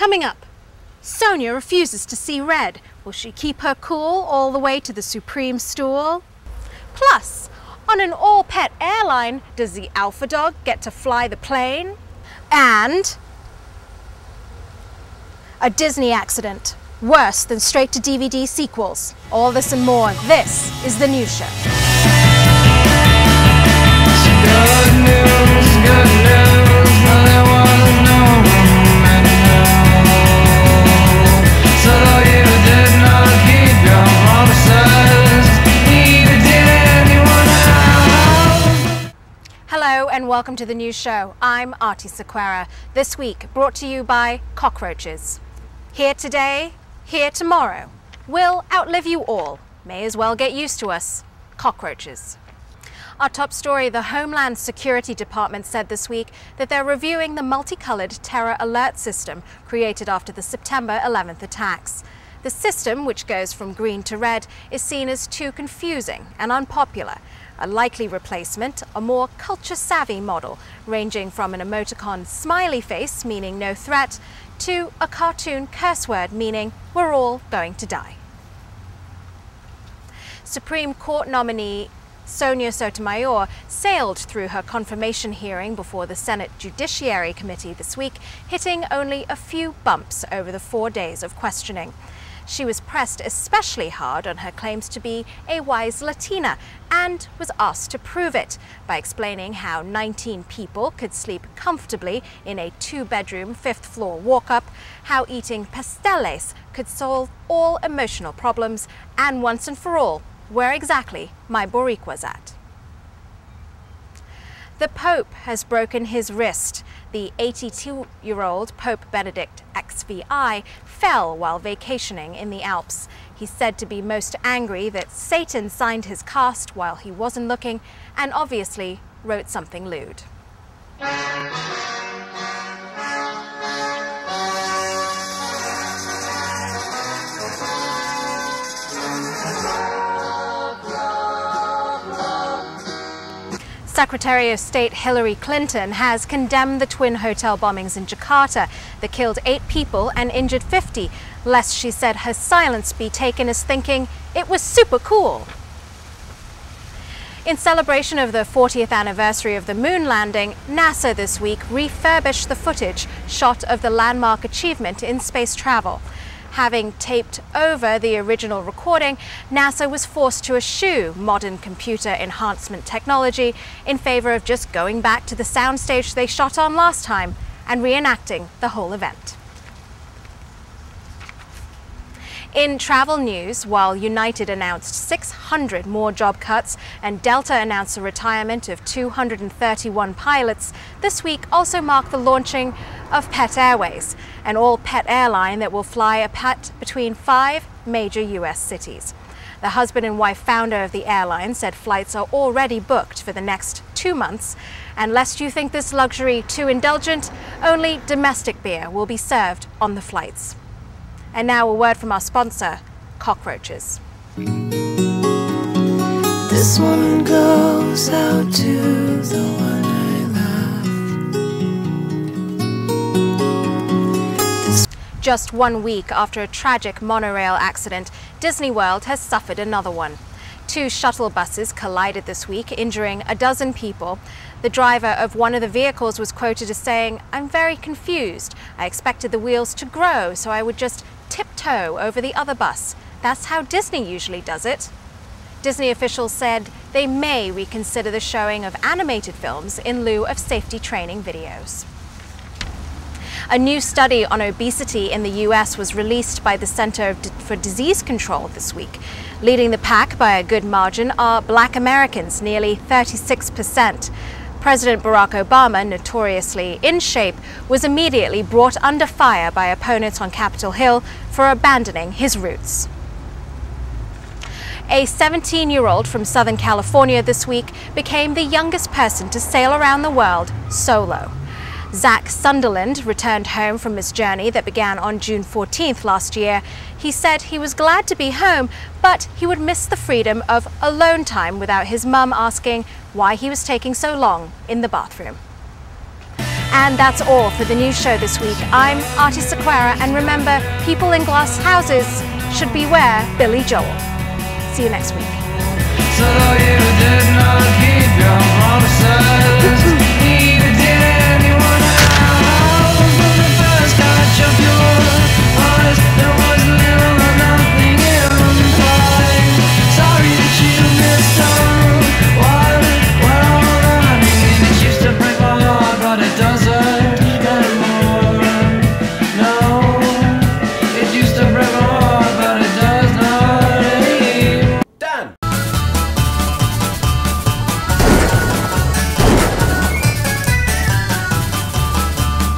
Coming up, Sonia refuses to see red. Will she keep her cool all the way to the supreme stool? Plus, on an all-pet airline, does the alpha dog get to fly the plane? And a Disney accident, worse than straight-to-DVD sequels. All this and more. This is The News Show. Good news, but there was no room so though you did not keep your promises, neither did anyone else. Hello and welcome to The News Show. I'm Artie Sequeira. This week brought to you by cockroaches. Here today, here tomorrow. We'll outlive you all. May as well get used to us. Cockroaches. Our top story, the Homeland Security Department said this week that they're reviewing the multicolored terror alert system created after the September 11th attacks. The system, which goes from green to red, is seen as too confusing and unpopular. A likely replacement, a more culture-savvy model, ranging from an emoticon smiley face, meaning no threat, to a cartoon curse word, meaning we're all going to die. Supreme Court nominee Sonia Sotomayor sailed through her confirmation hearing before the Senate Judiciary Committee this week, hitting only a few bumps over the 4 days of questioning. She was pressed especially hard on her claims to be a wise Latina and was asked to prove it by explaining how 19 people could sleep comfortably in a 2-bedroom, 5th-floor walk-up, how eating pasteles could solve all emotional problems, and once and for all, where exactly my Boricua's at. The Pope has broken his wrist. The 82-year-old Pope Benedict XVI fell while vacationing in the Alps. He's said to be most angry that Satan signed his cast while he wasn't looking and obviously wrote something lewd. Secretary of State Hillary Clinton has condemned the twin hotel bombings in Jakarta that killed 8 people and injured 50, lest, she said, her silence be taken as thinking it was super cool. In celebration of the 40th anniversary of the moon landing, NASA this week refurbished the footage shot of the landmark achievement in space travel. Having taped over the original recording, NASA was forced to eschew modern computer enhancement technology in favor of just going back to the soundstage they shot on last time and reenacting the whole event. In travel news, while United announced 600 more job cuts and Delta announced the retirement of 231 pilots, this week also marked the launching of Pet Airways, an all-pet airline that will fly a pet between 5 major US cities. The husband and wife founder of the airline said flights are already booked for the next 2 months, and lest you think this luxury too indulgent, only domestic beer will be served on the flights. And now a word from our sponsor, cockroaches. This one goes out to the one I love. Just 1 week after a tragic monorail accident, Disney World has suffered another one. 2 shuttle buses collided this week, injuring a dozen people. The driver of one of the vehicles was quoted as saying, "I'm very confused. I expected the wheels to grow, so I would just tiptoe over the other bus. That's how Disney usually does it." Disney officials said they may reconsider the showing of animated films in lieu of safety training videos. A new study on obesity in the US was released by the Center for Disease Control this week. Leading the pack by a good margin are Black Americans, nearly 36%. President Barack Obama, notoriously in shape, was immediately brought under fire by opponents on Capitol Hill for abandoning his roots. A 17-year-old from Southern California this week became the youngest person to sail around the world solo. Zach Sunderland returned home from his journey that began on June 14th last year. He said he was glad to be home, but he would miss the freedom of alone time without his mum asking why he was taking so long in the bathroom. And that's all for the news show this week. I'm Artist Sequera, and remember, people in glass houses should beware Billy Joel. See you next week. So you did not keep your promises.